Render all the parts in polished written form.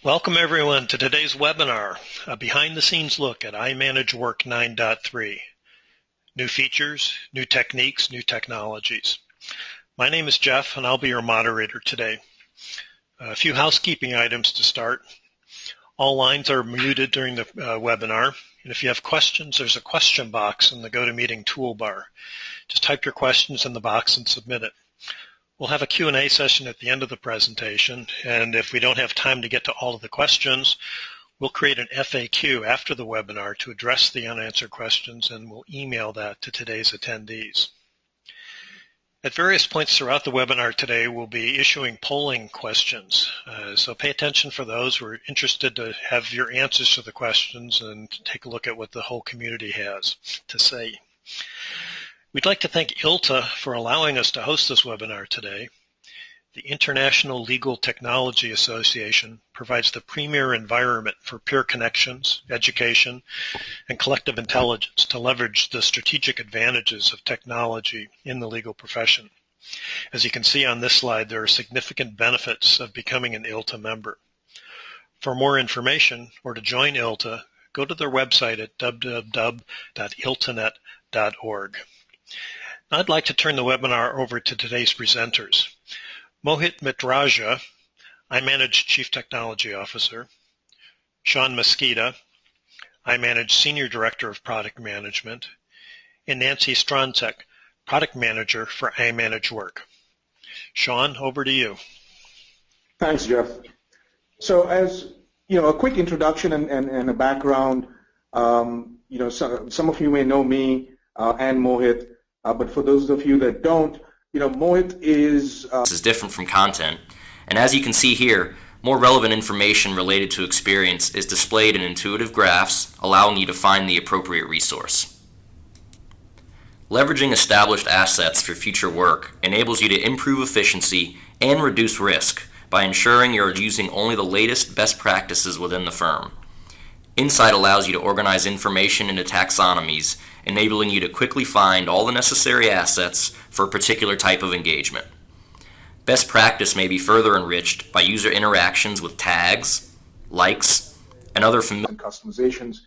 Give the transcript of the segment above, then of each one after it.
Welcome everyone to today's webinar, a behind-the-scenes look at iManage Work 9.3. New features, new techniques, new technologies. My name is Jeff and I'll be your moderator today. A few housekeeping items to start. All lines are muted during the webinar, and if you have questions, there's a question box in the GoToMeeting toolbar. Just type your questions in the box and submit it. We'll have a Q&A session at the end of the presentation, and if we don't have time to get to all of the questions, we'll create an FAQ after the webinar to address the unanswered questions, and we'll email that to today's attendees. At various points throughout the webinar today, we'll be issuing polling questions, so pay attention for those who are interested to have your answers to the questions and take a look at what the whole community has to say. We'd like to thank ILTA for allowing us to host this webinar today. The International Legal Technology Association provides the premier environment for peer connections, education, and collective intelligence to leverage the strategic advantages of technology in the legal profession. As you can see on this slide, there are significant benefits of becoming an ILTA member. For more information or to join ILTA, go to their website at www.iltanet.org. I'd like to turn the webinar over to today's presenters. Mohit Mitraja, iManage Chief Technology Officer. Sean Mesquita, iManage Senior Director of Product Management. And Nancy Stronczek, Product Manager for iManage Work. Sean, over to you. Thanks, Jeff. So as you know, a quick introduction and a background. Some of you may know me and Mohit. But for those of you that don't, Mohit is... This is different from content, and as you can see here, more relevant information related to experience is displayed in intuitive graphs, allowing you to find the appropriate resource. Leveraging established assets for future work enables you to improve efficiency and reduce risk by ensuring you're using only the latest best practices within the firm. Insight allows you to organize information into taxonomies, enabling you to quickly find all the necessary assets for a particular type of engagement. Best practice may be further enriched by user interactions with tags, likes, and other customizations.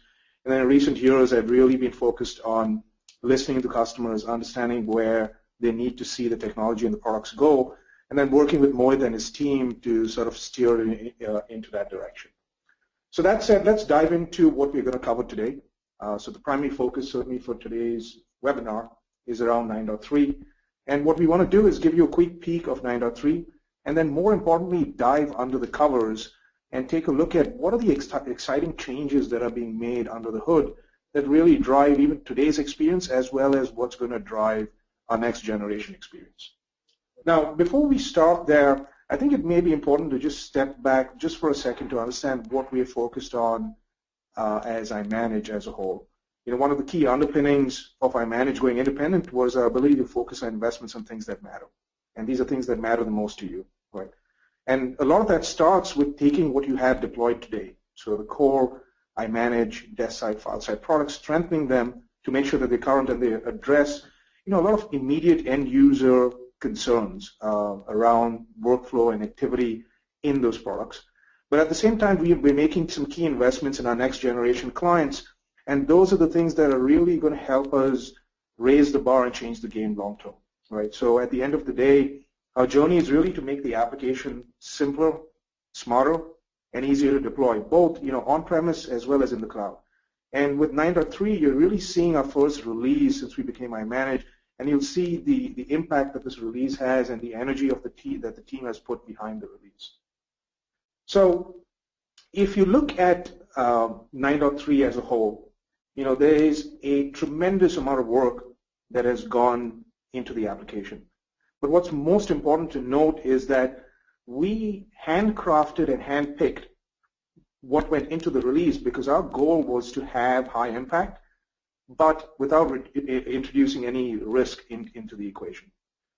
And then in recent years, I've really been focused on listening to customers, understanding where they need to see the technology and the products go, and then working with Mohit and his team to sort of steer into that direction. So that said, let's dive into what we're going to cover today. So the primary focus certainly for today's webinar is around 9.3. And what we want to do is give you a quick peek of 9.3 and then more importantly dive under the covers and take a look at what are the exciting changes that are being made under the hood that really drive even today's experience as well as what's going to drive our next generation experience. Now, before we start there, I think it may be important to just step back just for a second to understand what we are focused on as iManage as a whole. One of the key underpinnings of iManage going independent was our ability to focus our investments on things that matter. And these are things that matter the most to you, right? And a lot of that starts with taking what you have deployed today. So the core iManage desk side, file side products, strengthening them to make sure that they're current and they address a lot of immediate end user concerns around workflow and activity in those products. But at the same time, we're making some key investments in our next generation clients, and those are the things that are really going to help us raise the bar and change the game long term, right? So at the end of the day, our journey is really to make the application simpler, smarter, and easier to deploy, both on-premise as well as in the cloud. And with 9.3, you're really seeing our first release since we became iManage, and you'll see the impact that this release has and the energy of the team that the team has put behind the release. So if you look at 9.3 as a whole, there is a tremendous amount of work that has gone into the application. But what's most important to note is that we handcrafted and handpicked what went into the release because our goal was to have high impact, but without introducing any risk into the equation.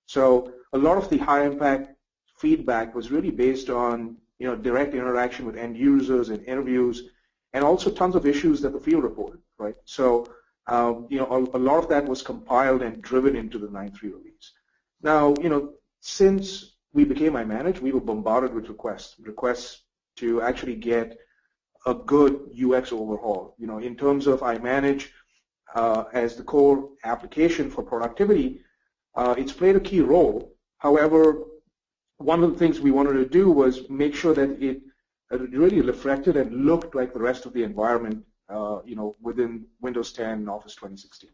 So a lot of the high impact feedback was really based on direct interaction with end users and interviews, and also tons of issues that the field reported, right? So a lot of that was compiled and driven into the 9.3 release. Now, since we became iManage, we were bombarded with requests to actually get a good UX overhaul. In terms of iManage as the core application for productivity, it's played a key role. However, one of the things we wanted to do was make sure that it really reflected and looked like the rest of the environment, within Windows 10 and Office 2016.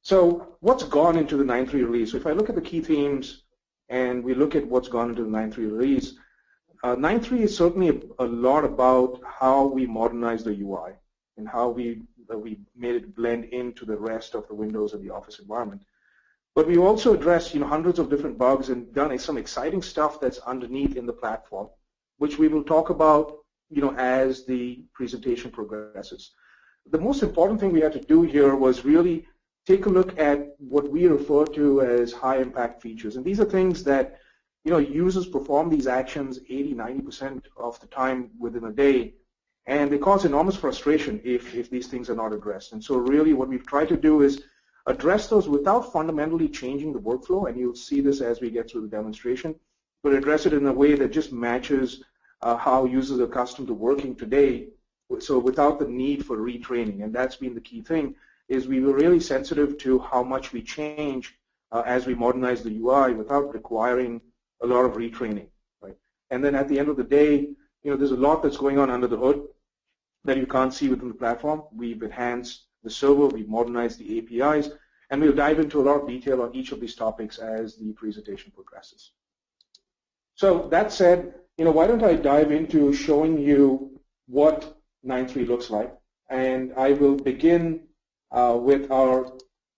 So what's gone into the 9.3 release? So if I look at the key themes and we look at what's gone into the 9.3 release, 9.3 is certainly a lot about how we modernize the UI and how we made it blend into the rest of the Windows and the Office environment. But we also addressed hundreds of different bugs and done some exciting stuff that's underneath in the platform, which we will talk about as the presentation progresses. The most important thing we had to do here was really take a look at what we refer to as high impact features. And these are things that users perform these actions 80–90% of the time within a day, and they cause enormous frustration if these things are not addressed. And so really what we've tried to do is address those without fundamentally changing the workflow, and you'll see this as we get through the demonstration, but address it in a way that just matches how users are accustomed to working today, so without the need for retraining. And that's been the key thing, is we were really sensitive to how much we change as we modernize the UI without requiring a lot of retraining, right? And then at the end of the day, there's a lot that's going on under the hood that you can't see within the platform. We've enhanced the server, we've modernized the APIs, and we'll dive into a lot of detail on each of these topics as the presentation progresses. So that said, why don't I dive into showing you what 9.3 looks like, and I will begin with our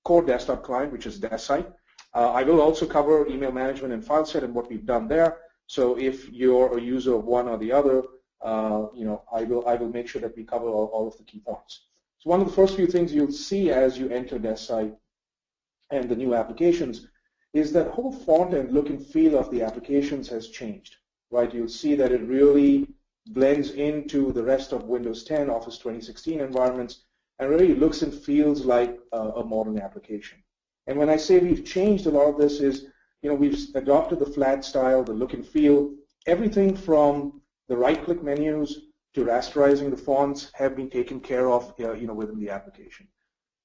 core desktop client, which is DeskSite. I will also cover email management and file set and what we've done there. So if you're a user of one or the other, I will make sure that we cover all of the key points. So one of the first few things you'll see as you enter DeskSite and the new applications is that whole font and look and feel of the applications has changed, right? You'll see that it really blends into the rest of Windows 10, Office 2016 environments, and really looks and feels like a modern application. And when I say we've changed a lot of this is, we've adopted the flat style, the look and feel. Everything from the right-click menus to rasterizing the fonts have been taken care of, within the application.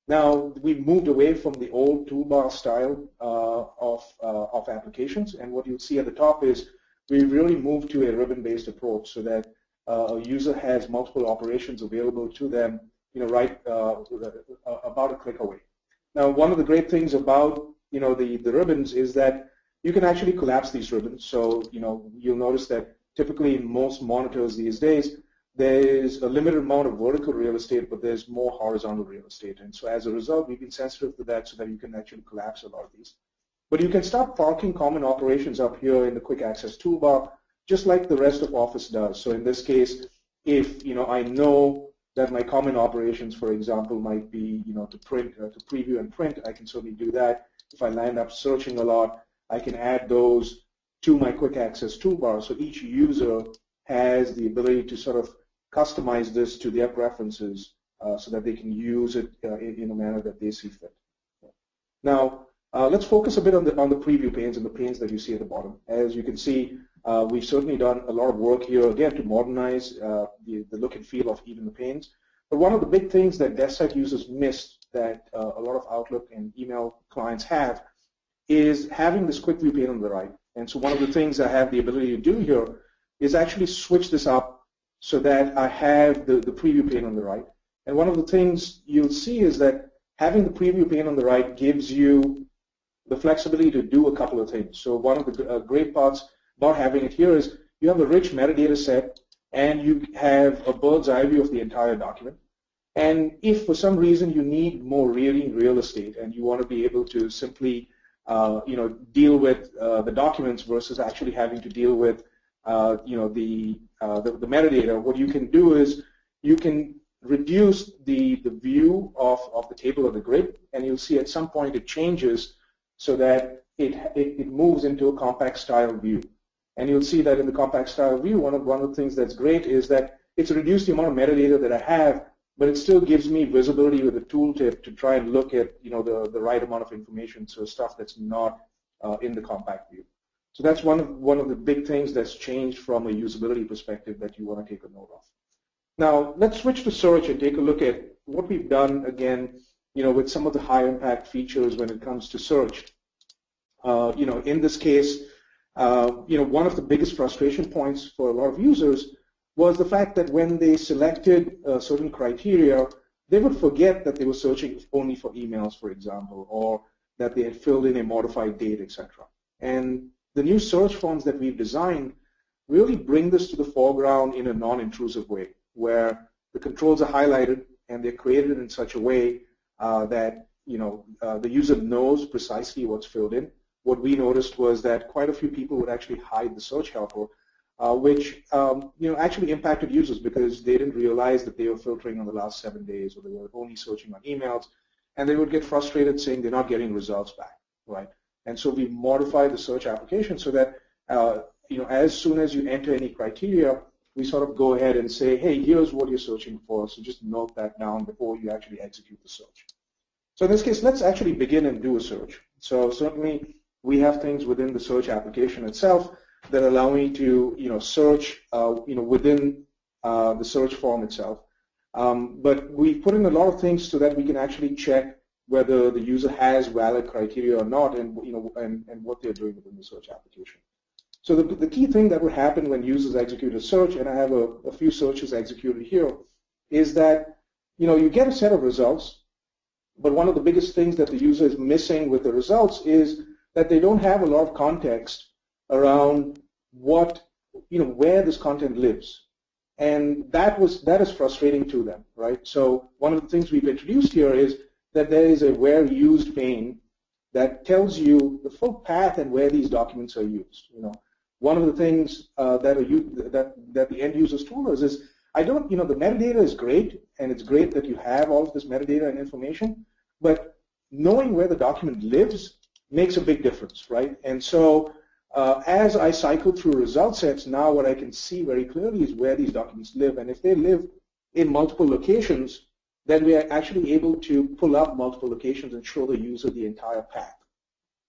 Now, we've moved away from the old toolbar style of applications, and what you'll see at the top is we've really moved to a ribbon-based approach so that a user has multiple operations available to them, right about a click away. Now, one of the great things about the ribbons is that you can actually collapse these ribbons. So you'll notice that typically in most monitors these days, there's a limited amount of vertical real estate, but there's more horizontal real estate. And so as a result, we've been sensitive to that so that you can actually collapse a lot of these. But you can start parking common operations up here in the quick access toolbar, just like the rest of Office does. So in this case, if I know that my common operations, for example, might be to print, to preview and print, I can certainly do that. If I land up searching a lot, I can add those to my quick access toolbar. So each user has the ability to sort of customize this to their preferences so that they can use it in a manner that they see fit. Now, let's focus a bit on the preview panes and the panes that you see at the bottom. As you can see, we've certainly done a lot of work here, again, to modernize the look and feel of even the panes. But one of the big things that DeskSite users missed that a lot of Outlook and email clients have is having this quick view pane on the right. And so one of the things I have the ability to do here is actually switch this up so that I have the preview pane on the right. And one of the things you'll see is that having the preview pane on the right gives you the flexibility to do a couple of things. So one of the great parts about having it here is you have a rich metadata set and you have a bird's eye view of the entire document. And if for some reason you need more real estate and you want to be able to simply deal with the documents versus actually having to deal with the metadata, what you can do is you can reduce the view of the table or the grid, and you'll see at some point it changes so that it moves into a compact style view. And you'll see that in the compact style view, one of the things that's great is that it's reduced the amount of metadata that I have, but it still gives me visibility with a tooltip to try and look at the right amount of information, so stuff that's not in the compact view. So that's one of the big things that's changed from a usability perspective that you want to take a note of. Now, let's switch to search and take a look at what we've done again, with some of the high impact features when it comes to search. In this case, one of the biggest frustration points for a lot of users was the fact that when they selected certain criteria, they would forget that they were searching only for emails, for example, or that they had filled in a modified date, etc. And the new search forms that we've designed really bring this to the foreground in a non-intrusive way, where the controls are highlighted and they're created in such a way that the user knows precisely what's filled in. What we noticed was that quite a few people would actually hide the search helper, which actually impacted users because they didn't realize that they were filtering on the last 7 days, or they were only searching on emails, and they would get frustrated saying they're not getting results back, right? And so we modified the search application so that as soon as you enter any criteria, we sort of go ahead and say, hey, here's what you're searching for, so just note that down before you actually execute the search. So in this case, let's actually begin and do a search. So certainly we have things within the search application itself that allow me to search within the search form itself. But we put in a lot of things so that we can actually check whether the user has valid criteria or not, and what they're doing within the search application. So the key thing that would happen when users execute a search, and I have a few searches executed here, is that you get a set of results, but one of the biggest things that the user is missing with the results is that they don't have a lot of context around where this content lives. And that is frustrating to them, right? So one of the things we've introduced here is that there is a where used pane that tells you the full path and where these documents are used. One of the things that the end users told us is, the metadata is great, and it's great that you have all of this metadata and information, but knowing where the document lives makes a big difference, right? And so as I cycle through result sets, now what I can see very clearly is where these documents live, and if they live in multiple locations, then we are actually able to pull up multiple locations and show the user the entire path.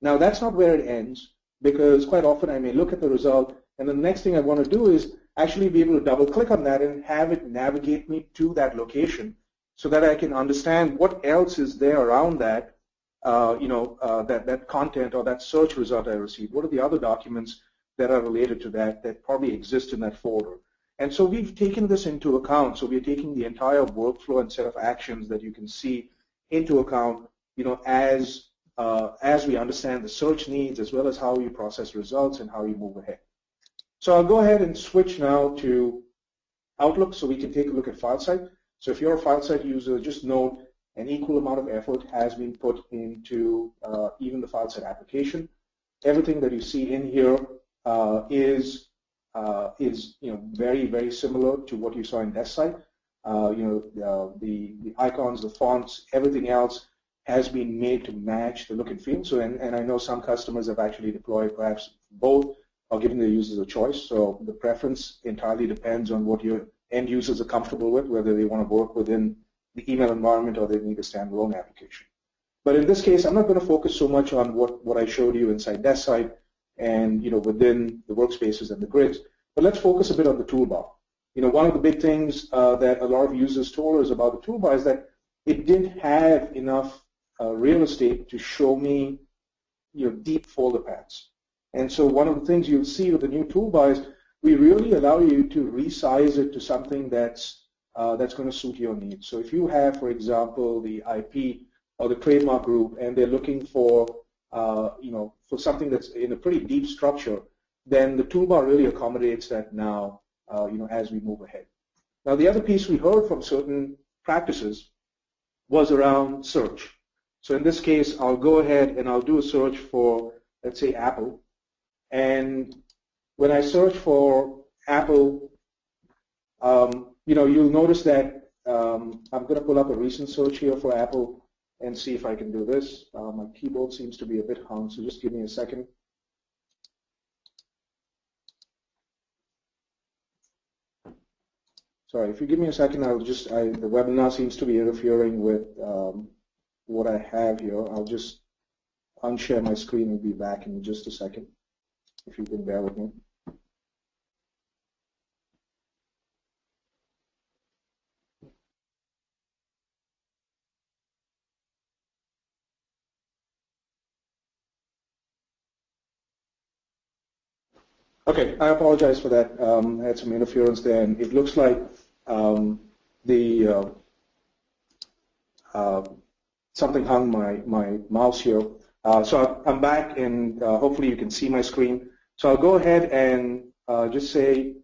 Now, that's not where it ends, because quite often I may look at the result, and the next thing I want to do is actually be able to double-click on that and have it navigate me to that location so that I can understand what else is there around that, that content or that search result I received. What are the other documents that are related to that probably exist in that folder? And so we've taken this into account. So we're taking the entire workflow and set of actions that you can see into account, as we understand the search needs, as well as how you process results and how you move ahead. So I'll go ahead and switch now to Outlook so we can take a look at FileSite. So if you're a FileSite user, just note an equal amount of effort has been put into even the FileSite application. Everything that you see in here is very, very similar to what you saw in DeskSite. The icons, the fonts, everything else has been made to match the look and feel. So, and I know some customers have actually deployed perhaps both or giving the users a choice. So the preference entirely depends on what your end users are comfortable with, whether they want to work within the email environment or they need a standalone application. But in this case, I'm not going to focus so much on what I showed you inside DeskSite and within the workspaces and the grids, but let's focus a bit on the toolbar. One of the big things that a lot of users told us about the toolbar is that it didn't have enough real estate to show me deep folder paths. And so one of the things you'll see with the new toolbar is we really allow you to resize it to something that's going to suit your needs. So if you have, for example, the IP or the trademark group, and they're looking for for something that's in a pretty deep structure, then the toolbar really accommodates that now, as we move ahead. Now, the other piece we heard from certain practices was around search. So in this case, I'll go ahead and I'll do a search for, let's say, Apple. And when I search for Apple, you'll notice that I'm going to pull up a recent search here for Apple and see if I can do this. My keyboard seems to be a bit hung, so just give me a second. Sorry, if you give me a second, the webinar seems to be interfering with what I have here. I'll just unshare my screen and be back in just a second. if you can bear with me. Okay, I apologize for that. I had some interference there, and it looks like something hung my mouse here. So I'm back, and hopefully you can see my screen. So I'll go ahead and just say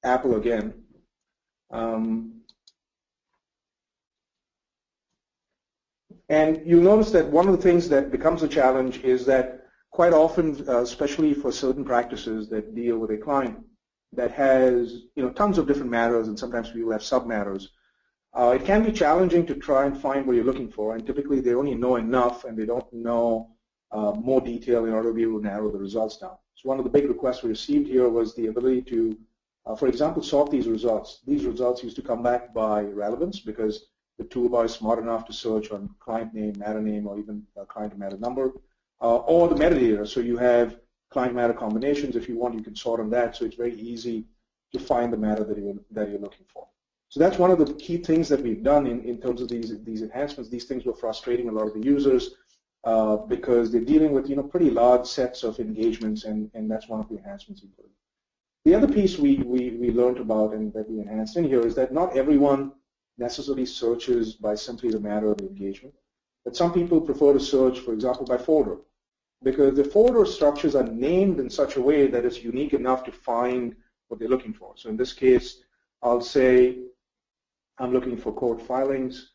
Apple again. And you'll notice that one of the things that becomes a challenge is that quite often, especially for certain practices that deal with a client that has tons of different matters, and sometimes we will have sub-matters, it can be challenging to try and find what you're looking for, and typically they only know enough and they don't know more detail in order to be able to narrow the results down. So one of the big requests we received here was the ability to, for example, sort these results. These results used to come back by relevance because the toolbar is smart enough to search on client name, matter name, or even client matter number, or the metadata. So you have client matter combinations. If you want, you can sort on that. So it's very easy to find the matter that you're looking for. So that's one of the key things that we've done in terms of these enhancements. These things were frustrating a lot of the users because they're dealing with pretty large sets of engagements, and that's one of the enhancements we put in. The other piece we learned about and that we enhanced in here is that not everyone necessarily searches by simply the matter of the engagement, but some people prefer to search, for example, by folder, because the folder structures are named in such a way that it's unique enough to find what they're looking for. So in this case, I'll say I'm looking for court filings,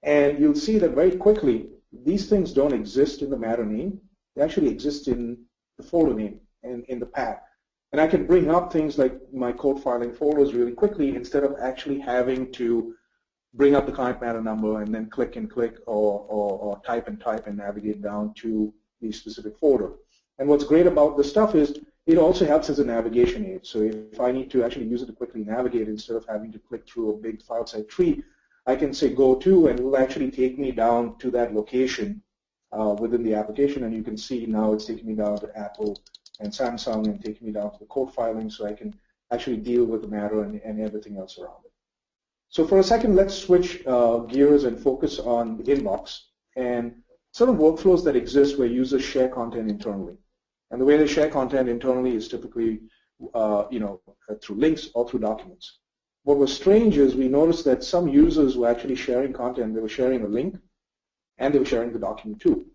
and you'll see that very quickly these things don't exist in the matter name. They actually exist in the folder name and in the path. And I can bring up things like my court filing folders really quickly instead of actually having to bring up the client matter number and then click and click or type and type and navigate down to the specific folder. And what's great about this stuff is it also helps as a navigation aid. So if I need to actually use it to quickly navigate instead of having to click through a big file size tree, I can say go to, and it will actually take me down to that location within the application. And you can see now it's taking me down to Apple and Samsung and taking me down to the court filing, so I can actually deal with the matter and everything else around it. So for a second, let's switch gears and focus on the inbox and sort of workflows that exist where users share content internally. And the way they share content internally is typically through links or through documents. What was strange is we noticed that some users were actually sharing content. They were sharing a link, and they were sharing the document too.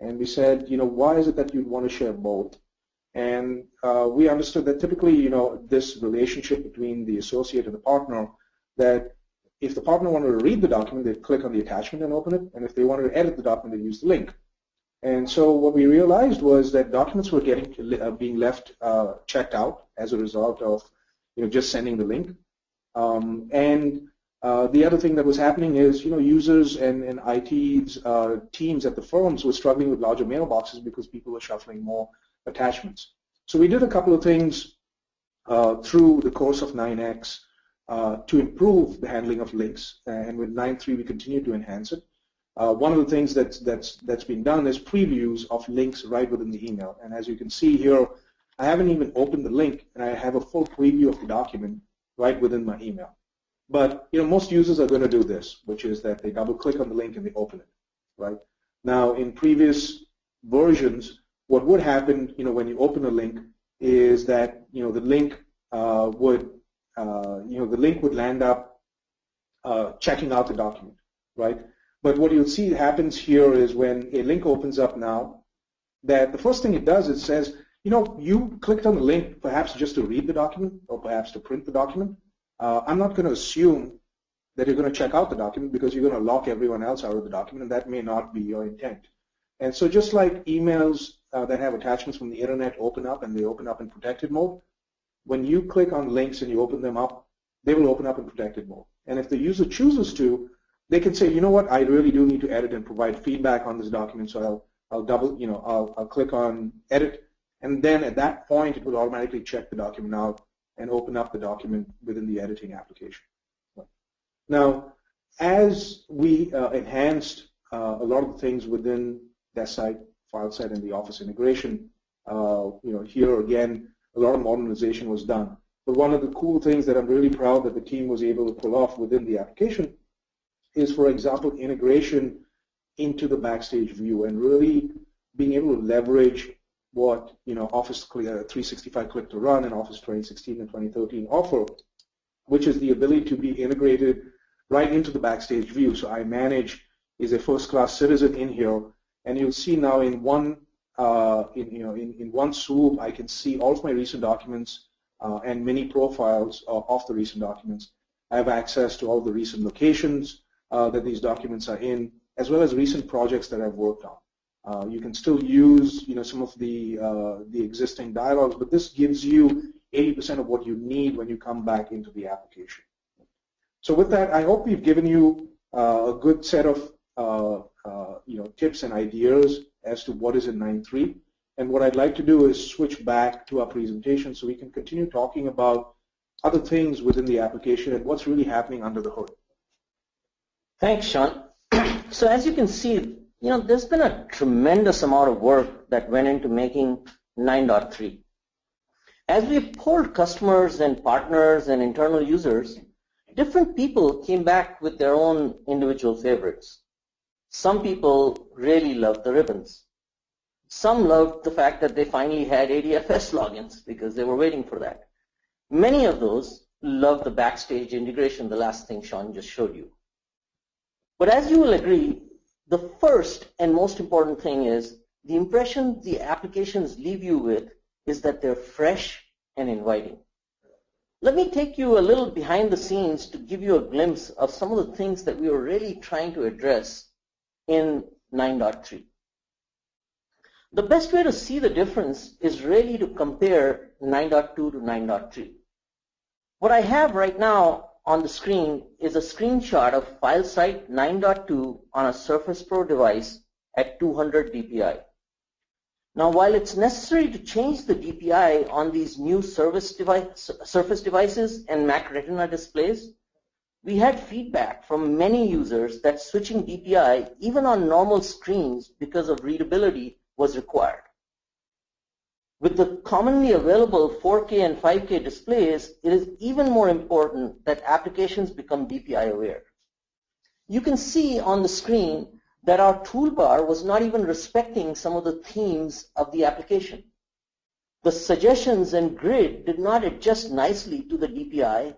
And we said, why is it that you'd want to share both? And we understood that typically, this relationship between the associate and the partner, that if the partner wanted to read the document, they'd click on the attachment and open it. And if they wanted to edit the document, they'd use the link. And so what we realized was that documents were being left checked out as a result of just sending the link. The other thing that was happening is users and IT teams at the firms were struggling with larger mailboxes because people were shuffling more attachments. So we did a couple of things through the course of 9X to improve the handling of links, and with 9.3 we continue to enhance it. One of the things that's been done is previews of links right within the email, and as you can see here, I haven't even opened the link, and I have a full preview of the document right within my email. But most users are going to do this, which is that they double-click on the link and they open it, right? Now, in previous versions, what would happen, when you open a link, is that the link would land up checking out the document, right? But what you'll see happens here is when a link opens up now, that the first thing it does, it says, you clicked on the link perhaps just to read the document or perhaps to print the document. I'm not going to assume that you're going to check out the document because you're going to lock everyone else out of the document, and that may not be your intent. And so just like emails that have attachments from the internet open up and they open up in protected mode, when you click on links and you open them up, they will open up in protected mode. And if the user chooses to, they can say, what, I really do need to edit and provide feedback on this document, so I'll click on edit, and then at that point it will automatically check the document out and open up the document within the editing application. Now, as we enhanced a lot of the things within DeskSite, FileSite, and the Office integration, Here again, a lot of modernization was done. But one of the cool things that I'm really proud that the team was able to pull off within the application is, for example, integration into the Backstage view and really being able to leverage what Office 365 Click to Run and Office 2016 and 2013 offer, which is the ability to be integrated right into the Backstage view. So iManage is a first-class citizen in here, and you'll see now in one in one swoop, I can see all of my recent documents and mini profiles of the recent documents. I have access to all the recent locations that these documents are in, as well as recent projects that I've worked on. You can still use some of the existing dialogues, but this gives you 80% of what you need when you come back into the application. So with that, I hope we've given you a good set of tips and ideas as to what is in 9.3. And what I'd like to do is switch back to our presentation so we can continue talking about other things within the application and what's really happening under the hood. Thanks, Sean. So as you can see, there's been a tremendous amount of work that went into making 9.3. As we polled customers and partners and internal users, different people came back with their own individual favorites. Some people really loved the ribbons. Some loved the fact that they finally had ADFS logins because they were waiting for that. Many of those loved the Backstage integration, the last thing Sean just showed you. But as you will agree, the first and most important thing is the impression the applications leave you with is that they're fresh and inviting. Let me take you a little behind the scenes to give you a glimpse of some of the things that we were really trying to address in 9.3. The best way to see the difference is really to compare 9.2 to 9.3. What I have right now on the screen is a screenshot of file site 9.2 on a Surface Pro device at 200 DPI. Now, while it's necessary to change the DPI on these new Surface devices and Mac Retina displays, we had feedback from many users that switching DPI, even on normal screens because of readability, was required. With the commonly available 4K and 5K displays, it is even more important that applications become DPI aware. You can see on the screen that our toolbar was not even respecting some of the themes of the application. The suggestions and grid did not adjust nicely to the DPI,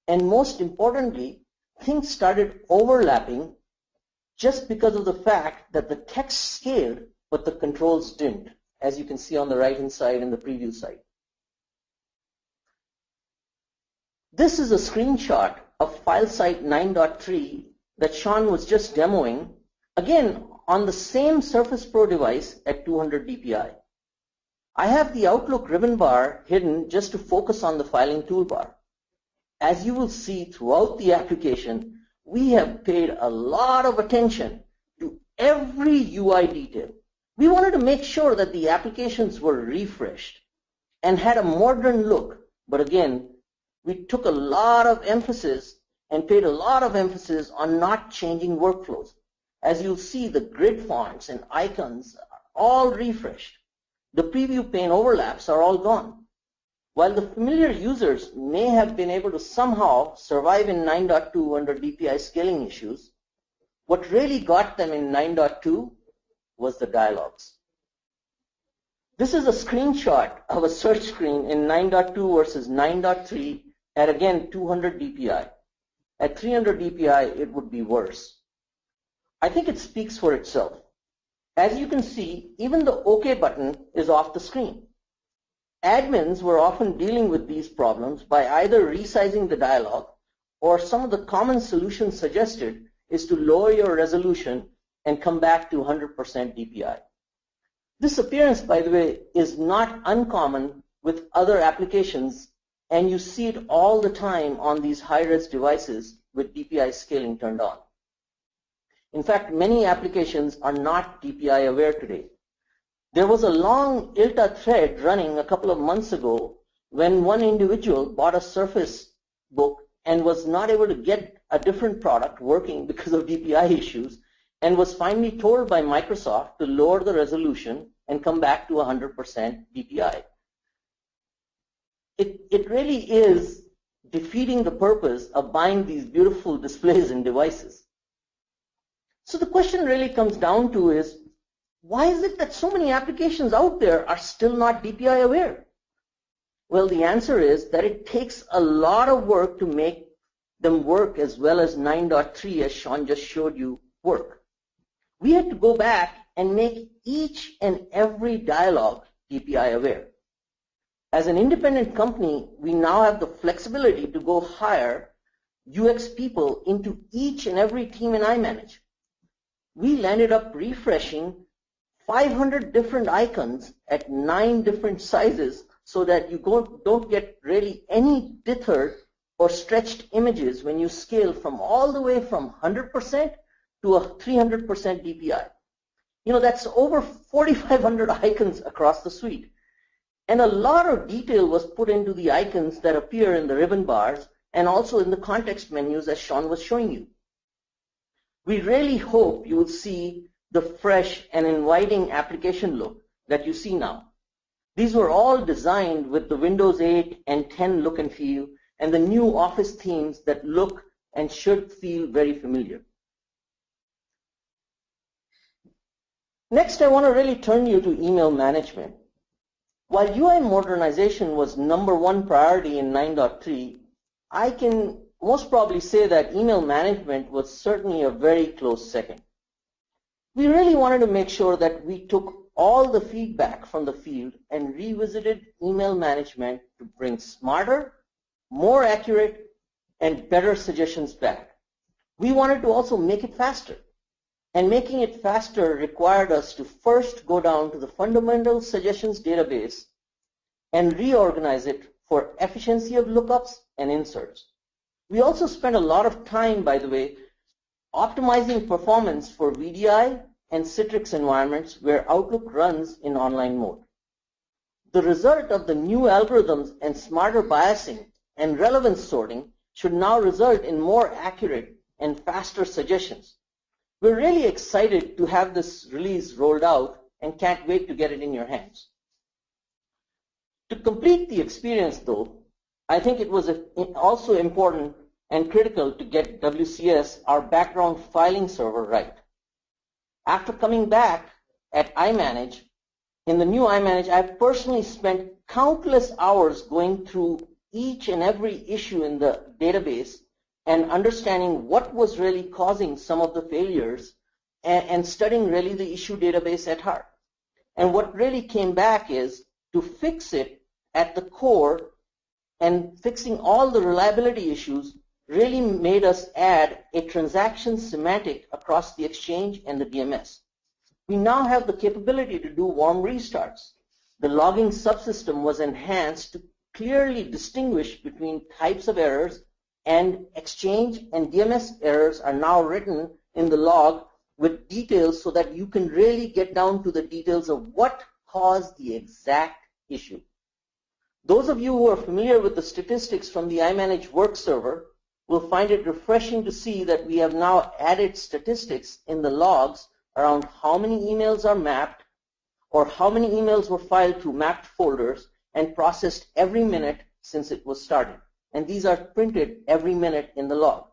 and most importantly, things started overlapping just because of the fact that the text scaled, but the controls didn't, as you can see on the right-hand side in the preview site. This is a screenshot of file site 9.3 that Sean was just demoing, again on the same Surface Pro device at 200 DPI. I have the Outlook ribbon bar hidden just to focus on the filing toolbar. As you will see throughout the application, we have paid a lot of attention to every UI detail. We wanted to make sure that the applications were refreshed and had a modern look, but again, we took a lot of emphasis and paid a lot of emphasis on not changing workflows. As you'll see, the grid fonts and icons are all refreshed. The preview pane overlaps are all gone. While the familiar users may have been able to somehow survive in 9.2 under DPI scaling issues, what really got them in 9.2 was the dialogues. This is a screenshot of a search screen in 9.2 versus 9.3 at, again, 200 DPI. At 300 DPI, it would be worse. I think it speaks for itself. As you can see, even the OK button is off the screen. Admins were often dealing with these problems by either resizing the dialog, or some of the common solutions suggested is to lower your resolution and come back to 100% DPI. This appearance, by the way, is not uncommon with other applications, and you see it all the time on these high-res devices with DPI scaling turned on. In fact, many applications are not DPI aware today. There was a long ILTA thread running a couple of months ago when one individual bought a Surface Book and was not able to get a different product working because of DPI issues, and was finally told by Microsoft to lower the resolution and come back to 100% DPI. It really is defeating the purpose of buying these beautiful displays and devices. So the question really comes down to is, why is it that so many applications out there are still not DPI aware? Well, the answer is that it takes a lot of work to make them work as well as 9.3, as Sean just showed you, work. We had to go back and make each and every dialogue DPI aware. As an independent company, we now have the flexibility to go hire UX people into each and every team in iManage. We landed up refreshing 500 different icons at 9 different sizes so that you don't get really any deterred or stretched images when you scale from all the way from 100% to a 300% DPI. That's over 4,500 icons across the suite. And a lot of detail was put into the icons that appear in the ribbon bars and also in the context menus as Sean was showing you. We really hope you will see the fresh and inviting application look that you see now. These were all designed with the Windows 8 and 10 look and feel and the new Office themes that look and should feel very familiar. Next, I want to really turn you to email management. While UI modernization was #1 priority in 9.3, I can most probably say that email management was certainly a very close second. We really wanted to make sure that we took all the feedback from the field and revisited email management to bring smarter, more accurate, and better suggestions back. We wanted to also make it faster. And making it faster required us to first go down to the fundamental suggestions database and reorganize it for efficiency of lookups and inserts. We also spent a lot of time, by the way, optimizing performance for VDI and Citrix environments where Outlook runs in online mode. The result of the new algorithms and smarter biasing and relevance sorting should now result in more accurate and faster suggestions. We're really excited to have this release rolled out and can't wait to get it in your hands. To complete the experience, though, I think it was also important and critical to get WCS, our background filing server, right. After coming back at iManage, in the new iManage, I've personally spent countless hours going through each and every issue in the database and understanding what was really causing some of the failures and studying really the issue database at heart. And what really came back is to fix it at the core, and fixing all the reliability issues really made us add a transaction semantic across the Exchange and the DMS. We now have the capability to do warm restarts. The logging subsystem was enhanced to clearly distinguish between types of errors, and Exchange and DMS errors are now written in the log with details so that you can really get down to the details of what caused the exact issue. Those of you who are familiar with the statistics from the iManage work server will find it refreshing to see that we have now added statistics in the logs around how many emails are mapped or how many emails were filed through mapped folders and processed every minute since it was started. And these are printed every minute in the log.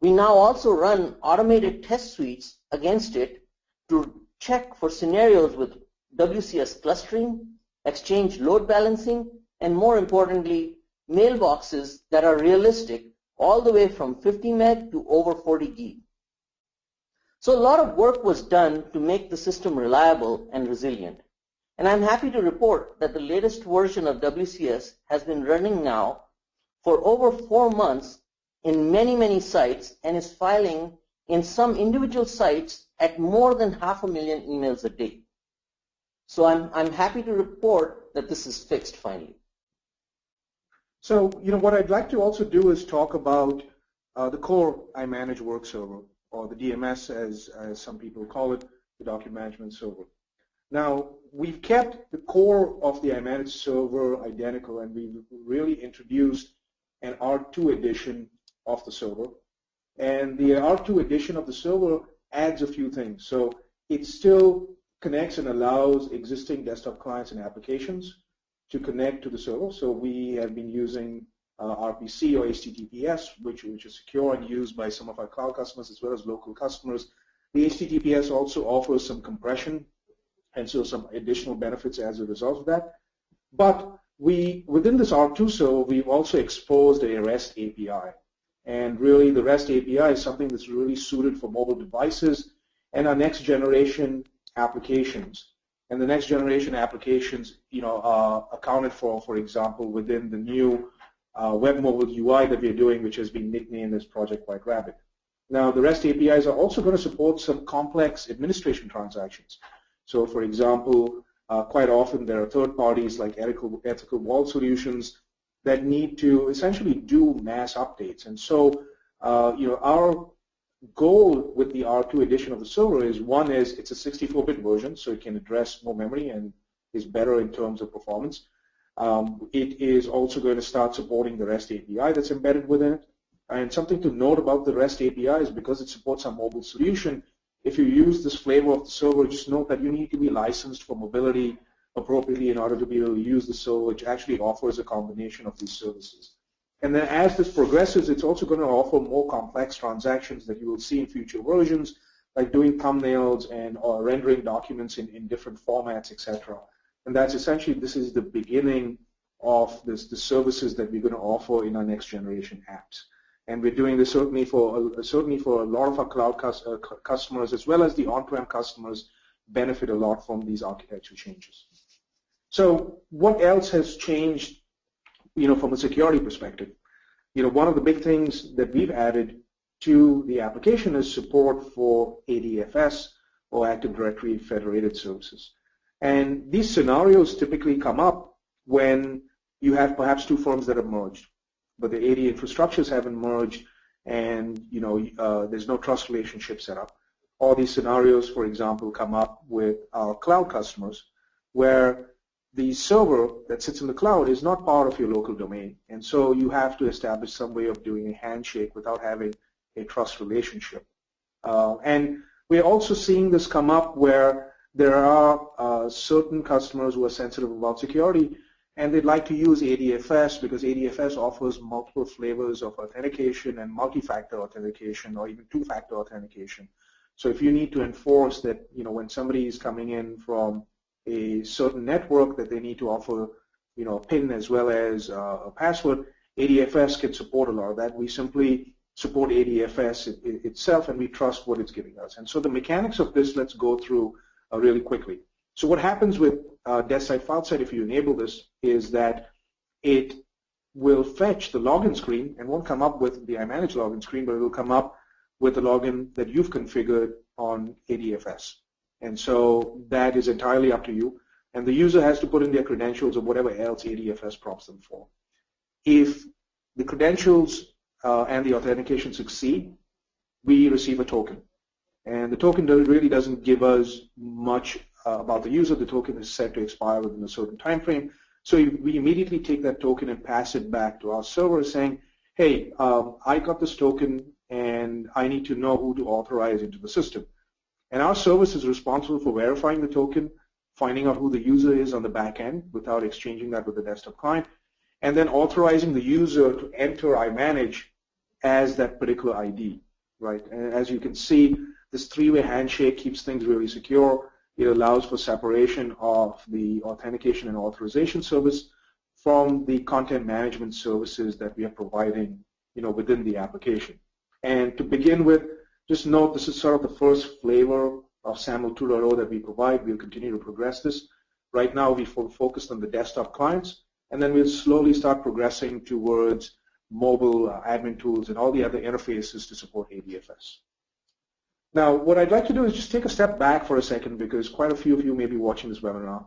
We now also run automated test suites against it to check for scenarios with WCS clustering, Exchange load balancing, and more importantly, mailboxes that are realistic all the way from 50 meg to over 40 gig. So a lot of work was done to make the system reliable and resilient. And I'm happy to report that the latest version of WCS has been running now for over 4 months in many, many sites and is filing in some individual sites at more than 500,000 emails a day. So I'm happy to report that this is fixed finally. So, what I'd like to also do is talk about the core iManage work server, or the DMS as some people call it, the document management server. Now, we've kept the core of the iManage server identical, and we've really introduced an R2 edition of the server. And the R2 edition of the server adds a few things. So it still connects and allows existing desktop clients and applications to connect to the server. So we have been using RPC or HTTPS, which is secure and used by some of our cloud customers as well as local customers. The HTTPS also offers some compression and so some additional benefits as a result of that. But within this R2 server, we've also exposed a REST API. And really, the REST API is something that's really suited for mobile devices and our next generation applications. And the next generation applications, are accounted for example, within the new web mobile UI that we're doing, which has been nicknamed as Project White Rabbit. Now, the REST APIs are also going to support some complex administration transactions. So, for example, quite often there are third parties like ethical vault solutions that need to essentially do mass updates. And so, our goal with the R2 edition of the server is, one is it's a 64-bit version, so it can address more memory and is better in terms of performance. It is also going to start supporting the REST API that's embedded within it. And something to note about the REST API is because it supports our mobile solution, if you use this flavor of the server, just note that you need to be licensed for mobility appropriately in order to be able to use the server, which actually offers a combination of these services. And then as this progresses, it's also going to offer more complex transactions that you will see in future versions, like doing thumbnails or rendering documents in different formats, etc. And that's essentially, this is the beginning of the services that we're going to offer in our next generation apps. And we're doing this certainly for a lot of our cloud customers, as well as the on-prem customers benefit a lot from these architecture changes. So what else has changed, from a security perspective? One of the big things that we've added to the application is support for ADFS, or Active Directory Federated Services. And these scenarios typically come up when you have perhaps two firms that have merged, but the AD infrastructures haven't merged, and there's no trust relationship set up. All these scenarios, for example, come up with our cloud customers, where the server that sits in the cloud is not part of your local domain, and so you have to establish some way of doing a handshake without having a trust relationship. And we're also seeing this come up where there are certain customers who are sensitive about security, and they'd like to use ADFS because ADFS offers multiple flavors of authentication and multi-factor authentication, or even two-factor authentication. So if you need to enforce that, when somebody is coming in from a certain network, that they need to offer, a PIN as well as a password, ADFS can support a lot of that. We simply support ADFS itself, and we trust what it's giving us. And so the mechanics of this, let's go through really quickly. So what happens with desk side, file side, if you enable this, is that it will fetch the login screen and won't come up with the iManage login screen, but it will come up with the login that you've configured on ADFS. And so that is entirely up to you. And the user has to put in their credentials or whatever else ADFS prompts them for. If the credentials and the authentication succeed, we receive a token. And the token really doesn't give us much about the user. The token is set to expire within a certain time frame. So we immediately take that token and pass it back to our server saying, hey, I got this token and I need to know who to authorize into the system. And our service is responsible for verifying the token, finding out who the user is on the back end without exchanging that with the desktop client, and then authorizing the user to enter iManage as that particular ID, right? And as you can see, this three-way handshake keeps things really secure. It allows for separation of the authentication and authorization service from the content management services that we are providing, within the application. And to begin with, just note this is sort of the first flavor of SAML 2.0 that we provide. We'll continue to progress this. Right now, we focused on the desktop clients, and then we'll slowly start progressing towards mobile admin tools and all the other interfaces to support ADFS. Now, what I'd like to do is just take a step back for a second, because quite a few of you may be watching this webinar,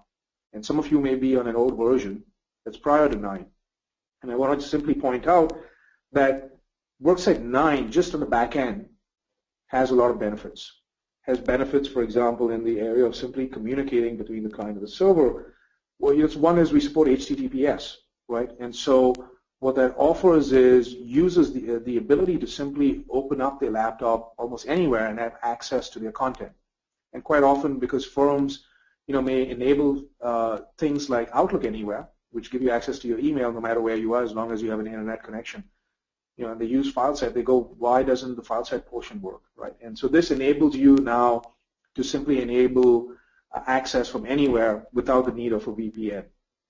and some of you may be on an old version that's prior to 9. And I wanted to simply point out that Worksite 9, just on the back end, has a lot of benefits. Has benefits, for example, in the area of simply communicating between the client and the server. Well, one is we support HTTPS, right? And so what that offers is users the ability to simply open up their laptop almost anywhere and have access to their content. And quite often, because firms may enable things like Outlook Anywhere, which give you access to your email no matter where you are as long as you have an internet connection. And they use FileSet, they go, why doesn't the FileSet portion work, right? And so this enables you now to simply enable access from anywhere without the need of a VPN.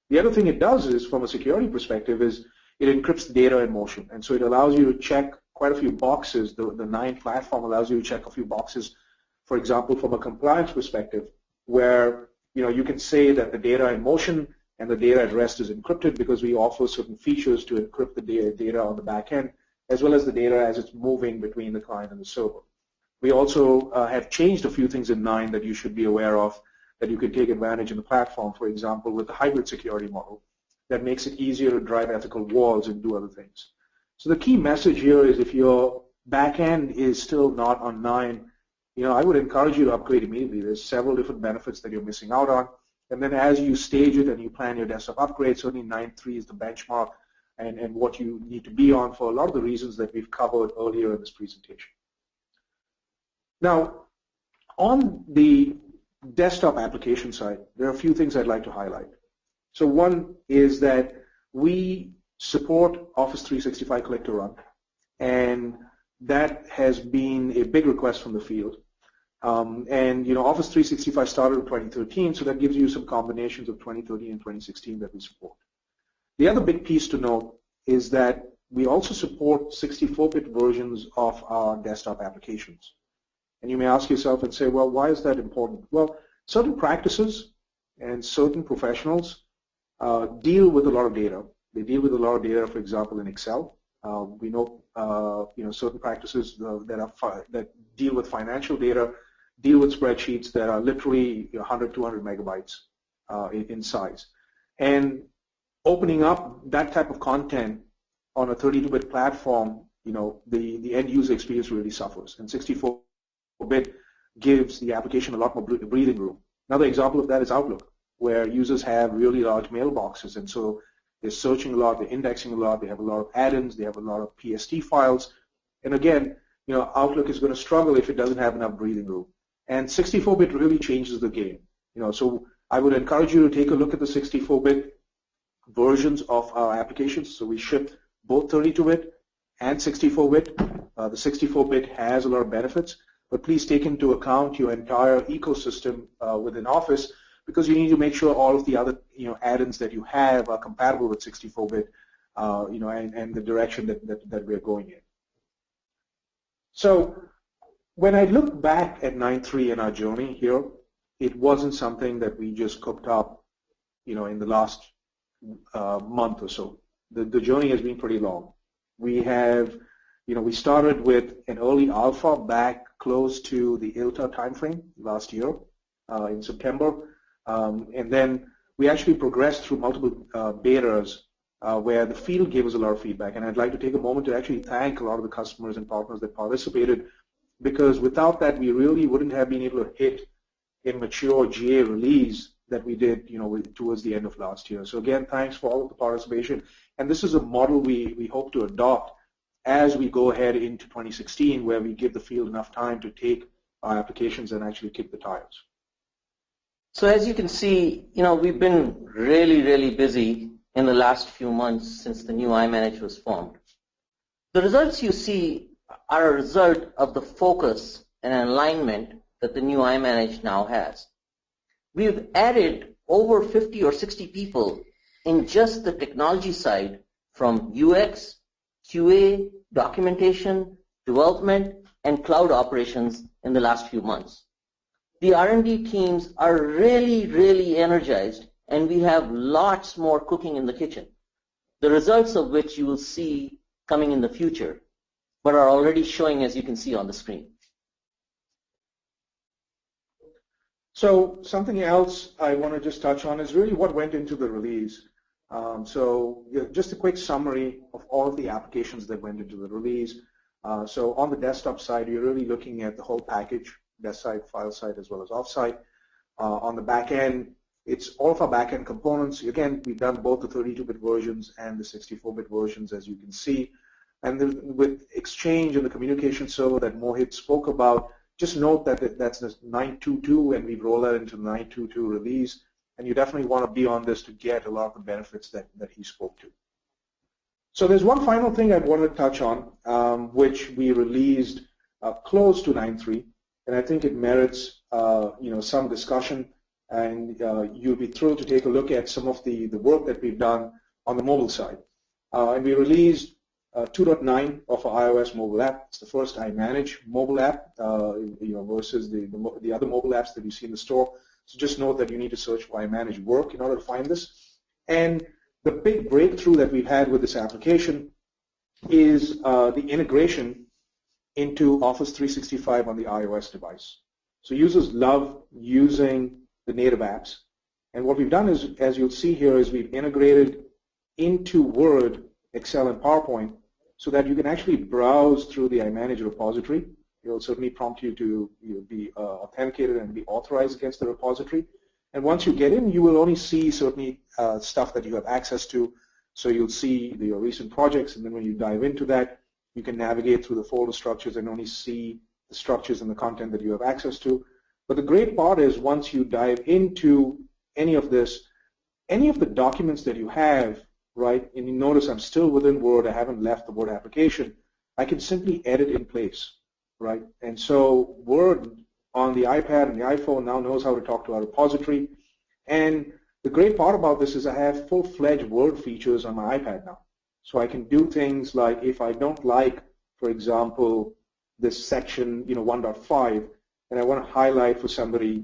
The other thing it does is, from a security perspective, is it encrypts data in motion. And so it allows you to check quite a few boxes. The 9 platform allows you to check a few boxes, for example, from a compliance perspective, where you can say that the data in motion and the data at rest is encrypted because we offer certain features to encrypt the data on the back end, as well as the data as it's moving between the client and the server. We also have changed a few things in 9 that you should be aware of that you can take advantage in the platform, for example, with the hybrid security model that makes it easier to drive ethical walls and do other things. So the key message here is if your back end is still not on 9, I would encourage you to upgrade immediately. There's several different benefits that you're missing out on. And then as you stage it and you plan your desktop upgrade, certainly 9.3 is the benchmark and what you need to be on for a lot of the reasons that we've covered earlier in this presentation. Now, on the desktop application side, there are a few things I'd like to highlight. So one is that we support Office 365 Click to Run, and that has been a big request from the field. Office 365 started in 2013, so that gives you some combinations of 2013 and 2016 that we support. The other big piece to note is that we also support 64-bit versions of our desktop applications. And you may ask yourself and say, well, why is that important? Well, certain practices and certain professionals deal with a lot of data. They deal with a lot of data, for example, in Excel. We know, certain practices that deal with financial data, deal with spreadsheets that are literally 100, 200 megabytes in size. And opening up that type of content on a 32-bit platform, the end user experience really suffers. And 64-bit gives the application a lot more breathing room. Another example of that is Outlook, where users have really large mailboxes, and so they're searching a lot, they're indexing a lot, they have a lot of add-ins, they have a lot of PST files. And again, Outlook is going to struggle if it doesn't have enough breathing room. And 64-bit really changes the game. So I would encourage you to take a look at the 64-bit versions of our applications. So we ship both 32-bit and 64-bit. The 64-bit has a lot of benefits, but please take into account your entire ecosystem within Office, because you need to make sure all of the other add-ins that you have are compatible with 64-bit, and the direction that we're going in. So when I look back at 9.3 in our journey here, it wasn't something that we just cooked up, in the last month or so. The journey has been pretty long. We have, we started with an early alpha back close to the ILTA timeframe last year in September. And then we actually progressed through multiple betas where the field gave us a lot of feedback. And I'd like to take a moment to actually thank a lot of the customers and partners that participated, because without that, we really wouldn't have been able to hit a mature GA release that we did, towards the end of last year. So again, thanks for all of the participation. And this is a model we hope to adopt as we go ahead into 2016, where we give the field enough time to take our applications and actually kick the tires. So as you can see, we've been really, really busy in the last few months since the new iManage was formed. The results you see are a result of the focus and alignment that the new iManage now has. We've added over 50 or 60 people in just the technology side, from UX, QA, documentation, development, and cloud operations in the last few months. The R&D teams are really, really energized, and we have lots more cooking in the kitchen, the results of which you will see coming in the future, but are already showing, as you can see on the screen. So something else I want to just touch on is really what went into the release. Just a quick summary of all of the applications that went into the release. So on the desktop side, you're really looking at the whole package, desk side, file side, as well as offsite. On the back end, it's all of our back end components. Again, we've done both the 32-bit versions and the 64-bit versions, as you can see. And with Exchange and the communication server that Mohit spoke about, just note that that's the 9.2.2, and we've rolled that into the 9.2.2 release, and you definitely want to be on this to get a lot of the benefits that he spoke to. So there's one final thing I want to touch on, which we released close to 9.3, and I think it merits some discussion, and you'll be thrilled to take a look at some of the work that we've done on the mobile side. And we released 2.9 of our iOS mobile app. It's the first iManage mobile app, versus the other mobile apps that you see in the store. So just note that you need to search for iManage Work in order to find this. And the big breakthrough that we've had with this application is the integration into Office 365 on the iOS device. So users love using the native apps. And what we've done is, as you'll see here, is we've integrated into Word, Excel, and PowerPoint so that you can actually browse through the iManage repository. It'll certainly prompt you to be authenticated and be authorized against the repository. And once you get in, you will only see certainly stuff that you have access to. So you'll see your recent projects, and then when you dive into that, you can navigate through the folder structures and only see the structures and the content that you have access to. But the great part is once you dive into any of this, any of the documents that you have, right, and you notice I'm still within Word, I haven't left the Word application, I can simply edit in place, right? And so Word on the iPad and the iPhone now knows how to talk to our repository. And the great part about this is I have full-fledged Word features on my iPad now. So I can do things like if I don't like, for example, this section, 1.5, and I want to highlight for somebody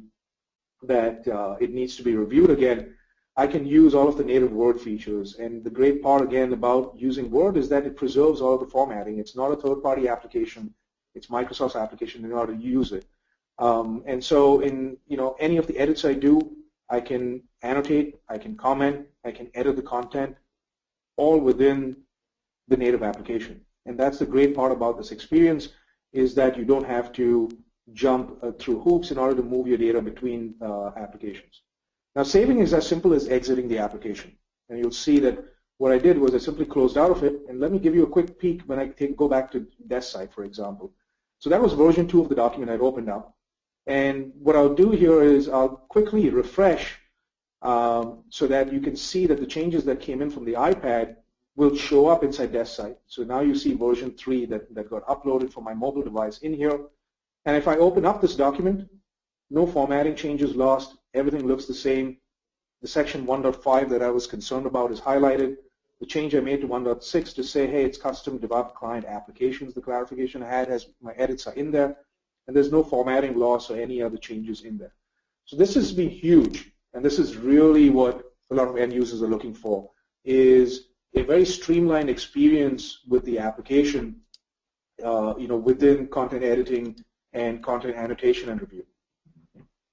that it needs to be reviewed again, I can use all of the native Word features. And the great part, again, about using Word is that it preserves all of the formatting. It's not a third-party application. It's Microsoft's application in order to use it. And so in any of the edits I do, I can annotate, I can comment, I can edit the content, all within the native application. And that's the great part about this experience, is that you don't have to jump through hoops in order to move your data between applications. Now, saving is as simple as exiting the application. And you'll see that what I did was I simply closed out of it. And let me give you a quick peek when I go back to desk side, for example. So that was version 2 of the document I'd opened up. And what I'll do here is I'll quickly refresh so that you can see that the changes that came in from the iPad will show up inside desk side. So now you see version 3 that got uploaded from my mobile device in here. And if I open up this document, no formatting changes lost. Everything looks the same. The section 1.5 that I was concerned about is highlighted. The change I made to 1.6 to say, hey, it's custom developed client applications, the clarification I had has my edits are in there. And there's no formatting loss or any other changes in there. So this has been huge, and this is really what a lot of end users are looking for, is a very streamlined experience with the application, within content editing and content annotation and review.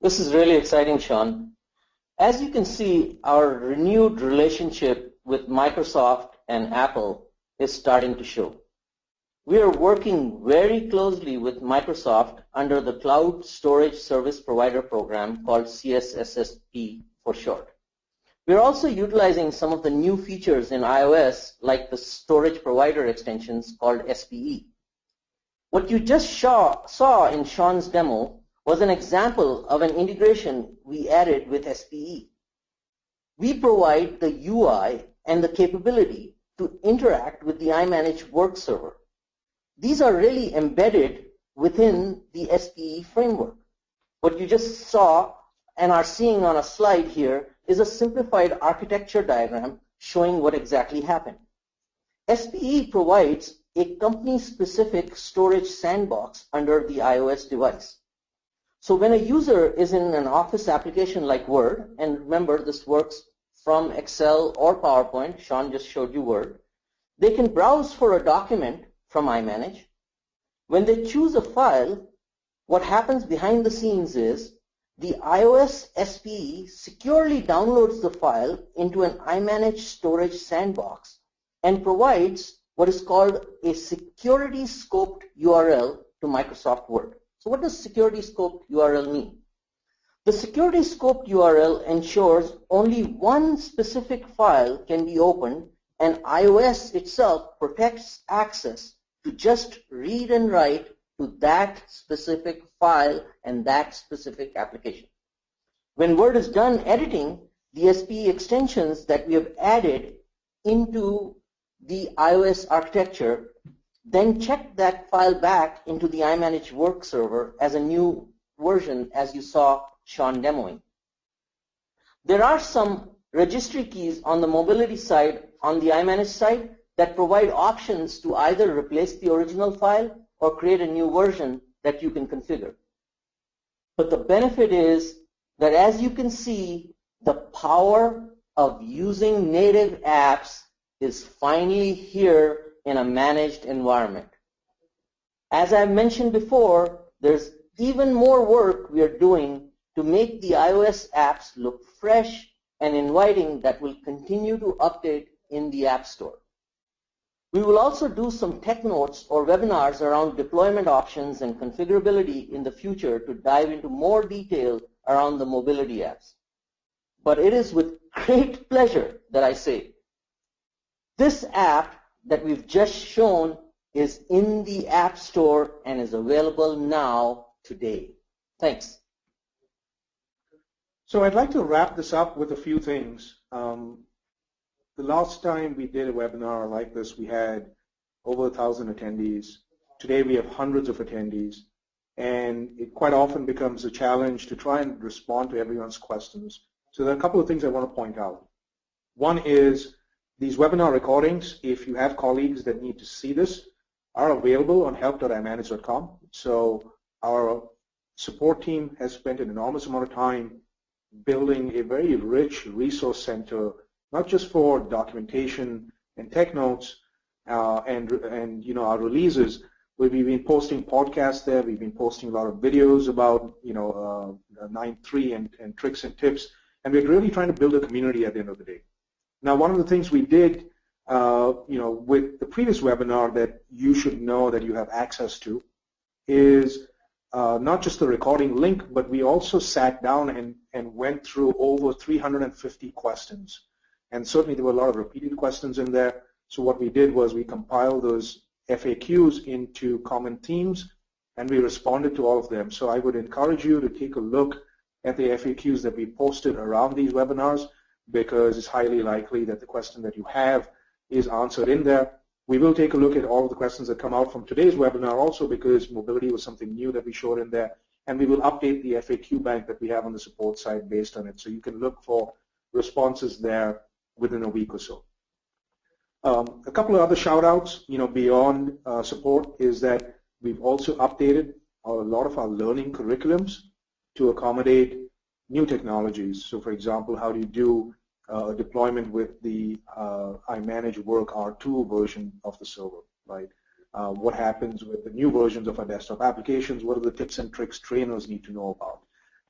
This is really exciting, Sean. As you can see, our renewed relationship with Microsoft and Apple is starting to show. We are working very closely with Microsoft under the Cloud Storage Service Provider program called CSSSP for short. We are also utilizing some of the new features in iOS like the storage provider extensions called SPE. What you just saw in Sean's demo was an example of an integration we added with SPE. We provide the UI and the capability to interact with the iManage Work server. These are really embedded within the SPE framework. What you just saw and are seeing on a slide here is a simplified architecture diagram showing what exactly happened. SPE provides a company-specific storage sandbox under the iOS device. So when a user is in an Office application like Word, and remember this works from Excel or PowerPoint, Sean just showed you Word, they can browse for a document from iManage. When they choose a file, what happens behind the scenes is the iOS SPE securely downloads the file into an iManage storage sandbox and provides what is called a security scoped URL to Microsoft Word. So what does security scoped URL mean? The security scoped URL ensures only one specific file can be opened, and iOS itself protects access to just read and write to that specific file and that specific application. When Word is done editing, the SPE extensions that we have added into the iOS architecture then check that file back into the iManage work server as a new version, as you saw Sean demoing. There are some registry keys on the mobility side, on the iManage side, that provide options to either replace the original file or create a new version that you can configure. But the benefit is that, as you can see, the power of using native apps is finally here in a managed environment. As I mentioned before, there's even more work we are doing to make the iOS apps look fresh and inviting that will continue to update in the App Store. We will also do some tech notes or webinars around deployment options and configurability in the future to dive into more detail around the mobility apps. But it is with great pleasure that I say, this app that we've just shown is in the App Store and is available now today. Thanks. So I'd like to wrap this up with a few things. The last time we did a webinar like this, we had over 1,000 attendees. Today we have hundreds of attendees, and it quite often becomes a challenge to try and respond to everyone's questions. So there are a couple of things I want to point out. One is these webinar recordings, if you have colleagues that need to see this, are available on help.imanage.com. So our support team has spent an enormous amount of time building a very rich resource center, not just for documentation and tech notes and our releases. We've been posting podcasts there. We've been posting a lot of videos about 9.3 and tricks and tips, and we're really trying to build a community at the end of the day. Now, one of the things we did, with the previous webinar that you should know that you have access to is not just the recording link, but we also sat down and went through over 350 questions. And certainly there were a lot of repeated questions in there. So what we did was we compiled those FAQs into common themes, and we responded to all of them. So I would encourage you to take a look at the FAQs that we posted around these webinars, because it's highly likely that the question that you have is answered in there. We will take a look at all of the questions that come out from today's webinar also, because mobility was something new that we showed in there, and we will update the FAQ bank that we have on the support side based on it. So you can look for responses there within a week or so. A couple of other shout outs, beyond support, is that we've also updated a lot of our learning curriculums to accommodate new technologies. So for example, how do you do a deployment with the iManage Work R2 version of the server, right? What happens with the new versions of our desktop applications? What are the tips and tricks trainers need to know about?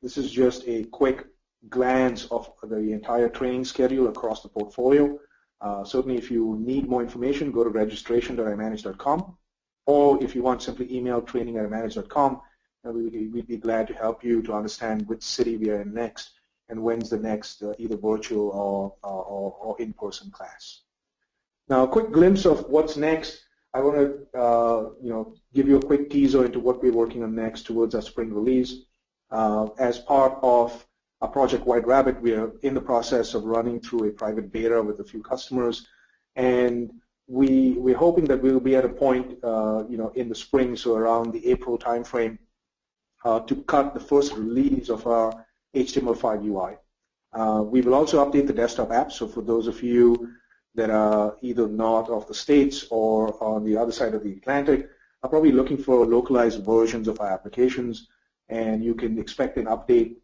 This is just a quick glance of the entire training schedule across the portfolio. Certainly, if you need more information, go to registration.imanage.com, or if you want, simply email training@imanage.com, and we'd be glad to help you to understand which city we are in next and when's the next either virtual or in-person class. Now, a quick glimpse of what's next. I want to give you a quick teaser into what we're working on next towards our spring release. As part of our Project White Rabbit, we are in the process of running through a private beta with a few customers, and we're hoping that we'll be at a point in the spring, so around the April timeframe, to cut the first release of our HTML5 UI. We will also update the desktop app, so for those of you that are either north of the States or on the other side of the Atlantic are probably looking for localized versions of our applications, and you can expect an update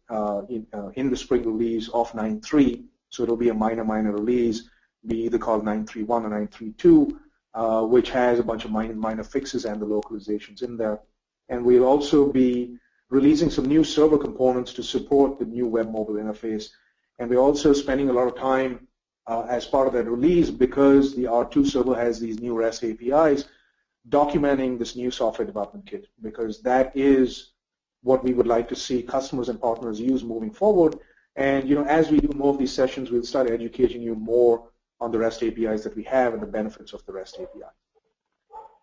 in the spring release of 9.3, so it'll be a minor release, be either called 9.3.1 or 9.3.2, which has a bunch of minor fixes and the localizations in there. And we'll also be releasing some new server components to support the new web mobile interface. And we're also spending a lot of time as part of that release, because the R2 server has these new REST APIs, documenting this new software development kit, because that is what we would like to see customers and partners use moving forward. And as we do more of these sessions, we'll start educating you more on the REST APIs that we have and the benefits of the REST API.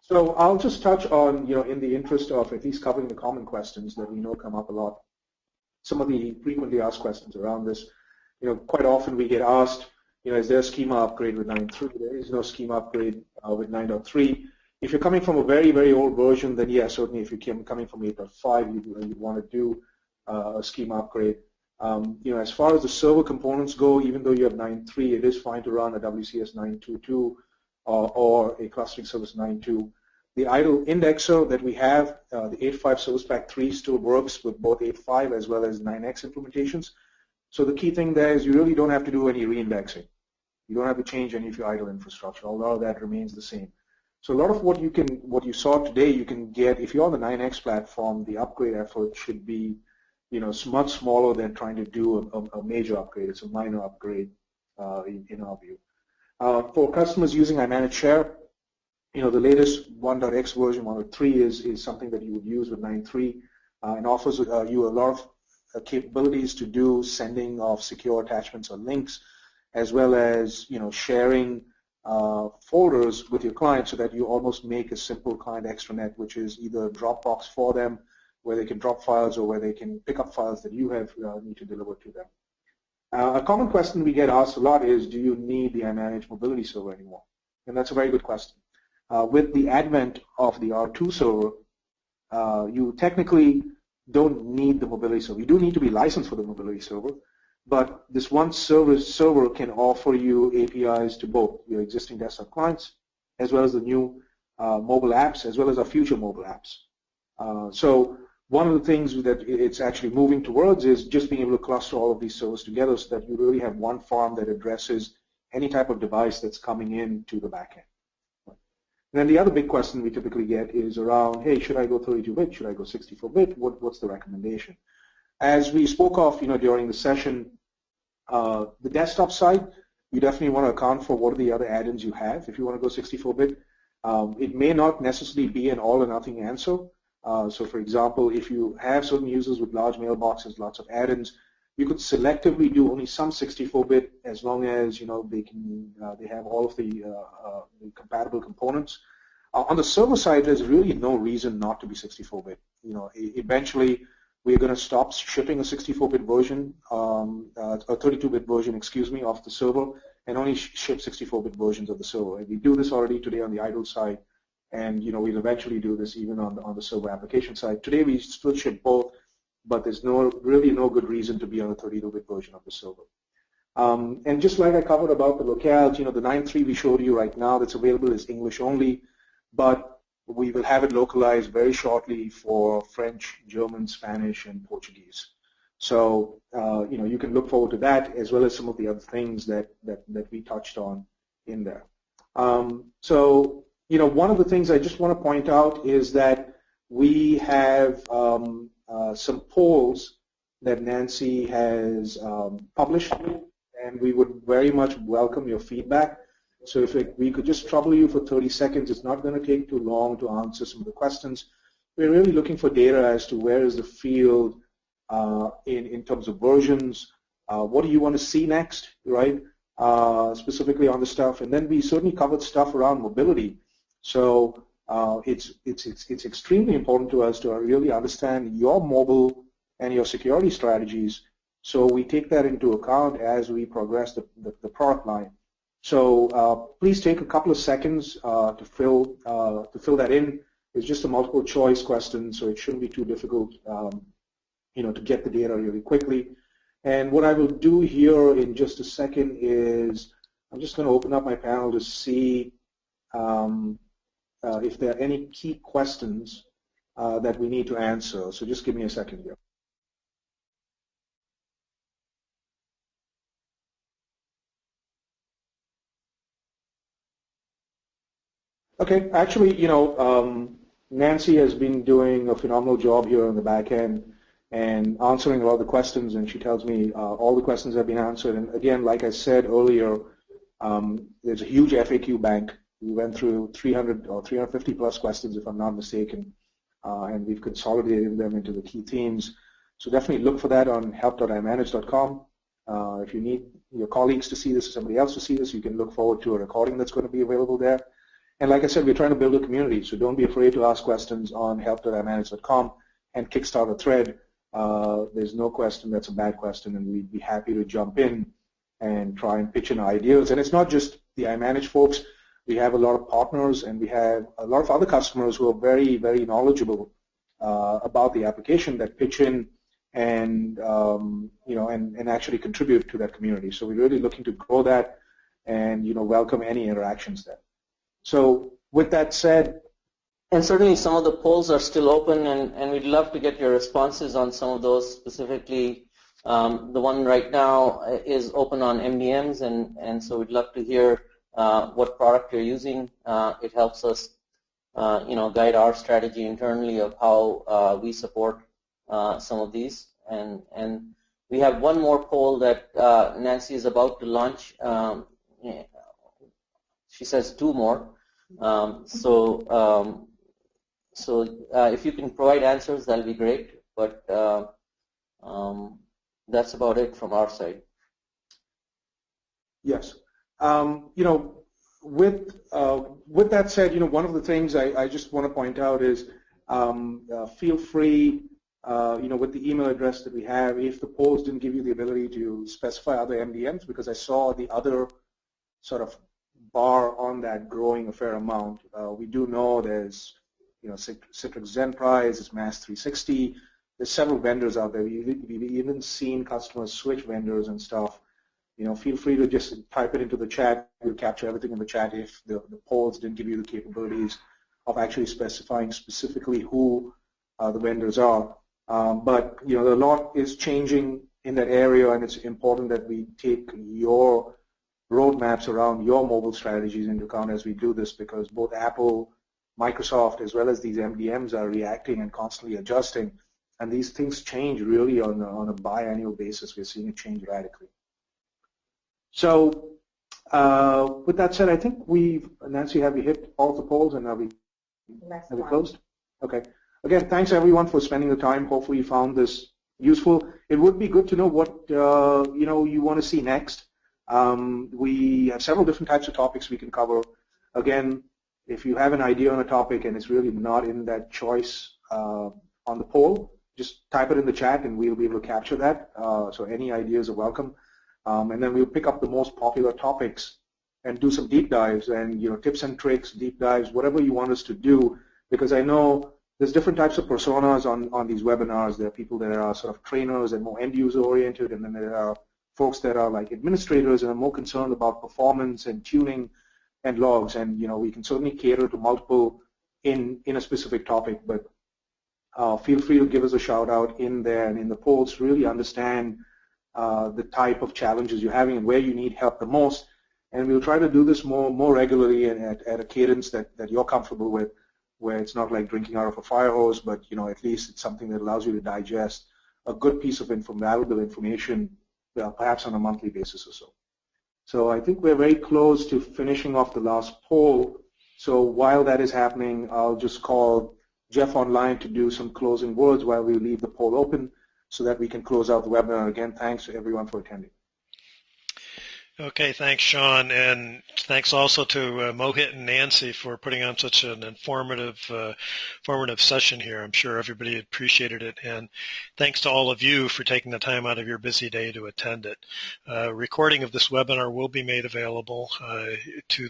So I'll just touch on, in the interest of at least covering the common questions that we know come up a lot, some of the frequently asked questions around this. Quite often we get asked, is there a schema upgrade with 9.3? There is no schema upgrade with 9.3. If you're coming from a very, very old version, then yeah, certainly if you're coming from 8.5, you'd want to do a schema upgrade. As far as the server components go, even though you have 9.3, it is fine to run a WCS 9.2.2 or a clustering service 9.2. The idle indexer that we have, the 8.5 Service Pack 3 still works with both 8.5 as well as 9x implementations. So the key thing there is you really don't have to do any reindexing. You don't have to change any of your idle infrastructure. A lot of that remains the same. So a lot of what you saw today, you can get, if you're on the 9x platform, the upgrade effort should be, much smaller than trying to do a major upgrade. It's a minor upgrade in our view. For customers using iManage Share, the latest 1.x version, 1.3 is something that you would use with 9.3 and offers you a lot of capabilities to do sending of secure attachments or links, as well as sharing folders with your client so that you almost make a simple client extranet, which is either a Dropbox for them where they can drop files or where they can pick up files that you have need to deliver to them. A common question we get asked a lot is, do you need the iManage mobility server anymore? And that's a very good question. With the advent of the R2 server, you technically don't need the mobility server. You do need to be licensed for the mobility server, but this one server can offer you APIs to both your existing desktop clients as well as the new mobile apps as well as our future mobile apps. So one of the things that it's actually moving towards is just being able to cluster all of these servers together so that you really have one farm that addresses any type of device that's coming into the backend. And then the other big question we typically get is around, hey, should I go 32-bit? Should I go 64-bit? What's the recommendation? As we spoke of, during the session, the desktop side, you definitely want to account for what are the other add-ins you have if you want to go 64-bit. It may not necessarily be an all or nothing answer. So, for example, if you have certain users with large mailboxes, lots of add-ins, you could selectively do only some 64-bit as long as they have all of the compatible components. On the server side, there's really no reason not to be 64-bit. Eventually we're going to stop shipping a 64-bit version, a 32-bit version, of the server, and only ship 64-bit versions of the server. And we do this already today on the idle side, and we'll eventually do this even on the server application side. Today we still ship both, but there's really no good reason to be on a 32-bit version of the server. And just like I covered about the locales, the 9.3 we showed you right now that's available is English only, but we will have it localized very shortly for French, German, Spanish, and Portuguese. So, you can look forward to that as well as some of the other things that we touched on in there. So, one of the things I just want to point out is that we have some polls that Nancy has published, and we would very much welcome your feedback. So if we could just trouble you for 30 seconds, it's not going to take too long to answer some of the questions. We're really looking for data as to where is the field in terms of versions, what do you want to see next, right, specifically on the stuff. And then we certainly covered stuff around mobility. So it's extremely important to us to really understand your mobile and your security strategies, so we take that into account as we progress the product line. So please take a couple of seconds to fill that in. It's just a multiple choice question, so it shouldn't be too difficult, to get the data really quickly. And what I will do here in just a second is I'm just going to open up my panel to see if there are any key questions that we need to answer. So just give me a second here. Okay, actually, Nancy has been doing a phenomenal job here on the back end and answering a lot of the questions, and she tells me all the questions have been answered. And again, like I said earlier, there's a huge FAQ bank. We went through 300 or 350 plus questions, if I'm not mistaken, and we've consolidated them into the key themes. So definitely look for that on help.imanage.com. If you need your colleagues to see this or somebody else to see this, you can look forward to a recording that's going to be available there. And like I said, we're trying to build a community, so don't be afraid to ask questions on help.imanage.com and kickstart a thread. There's no question that's a bad question, and we'd be happy to jump in and try and pitch in ideas. And it's not just the iManage folks. We have a lot of partners, and we have a lot of other customers who are very, very knowledgeable about the application that pitch in and and actually contribute to that community. So we're really looking to grow that and welcome any interactions there. So with that said, and certainly some of the polls are still open, and we'd love to get your responses on some of those. Specifically, the one right now is open on MDMs, and so we'd love to hear what product you're using. It helps us guide our strategy internally of how we support some of these. And we have one more poll that Nancy is about to launch. She says 2 more. So if you can provide answers, that'll be great. But that's about it from our side. Yes. With that said, one of the things I just want to point out is feel free, with the email address that we have, if the polls didn't give you the ability to specify other MDMs, because I saw the other sort of bar on that growing a fair amount. We do know there's, Citrix Zenprise, there's Mass 360. There's several vendors out there. We've even seen customers switch vendors and stuff. Feel free to just type it into the chat. We'll capture everything in the chat if the polls didn't give you the capabilities of actually specifying specifically who the vendors are. But, a lot is changing in that area, and it's important that we take your roadmaps around your mobile strategies into account as we do this, because both Apple, Microsoft, as well as these MDMs are reacting and constantly adjusting, and these things change really on a biannual basis. We're seeing it change radically. So with that said, I think Nancy, have we hit all of the polls, and have we closed? Okay. Again, thanks everyone for spending the time. Hopefully you found this useful. It would be good to know what you want to see next. We have several different types of topics we can cover. Again, if you have an idea on a topic and it's really not in that choice on the poll, just type it in the chat and we'll be able to capture that. So any ideas are welcome. And then we'll pick up the most popular topics and do some deep dives and tips and tricks, deep dives, whatever you want us to do, because I know there's different types of personas on these webinars. There are people that are sort of trainers and more end-user oriented, and then there are folks that are like administrators and are more concerned about performance and tuning and logs. And we can certainly cater to multiple in a specific topic, but feel free to give us a shout out in there and in the polls to really understand the type of challenges you're having and where you need help the most. And we'll try to do this more regularly and at a cadence that you're comfortable with, where it's not like drinking out of a fire hose, but at least it's something that allows you to digest a good piece of valuable information, perhaps on a monthly basis or so. So I think we're very close to finishing off the last poll. So while that is happening, I'll just call Jeff online to do some closing words while we leave the poll open so that we can close out the webinar. Again, thanks to everyone for attending. Okay, thanks, Sean, and thanks also to Mohit and Nancy for putting on such an informative session here. I'm sure everybody appreciated it, and thanks to all of you for taking the time out of your busy day to attend it. Recording of this webinar will be made available to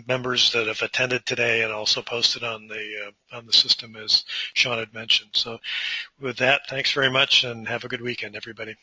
members that have attended today and also posted on the system, as Sean had mentioned. So with that, thanks very much, and have a good weekend, everybody.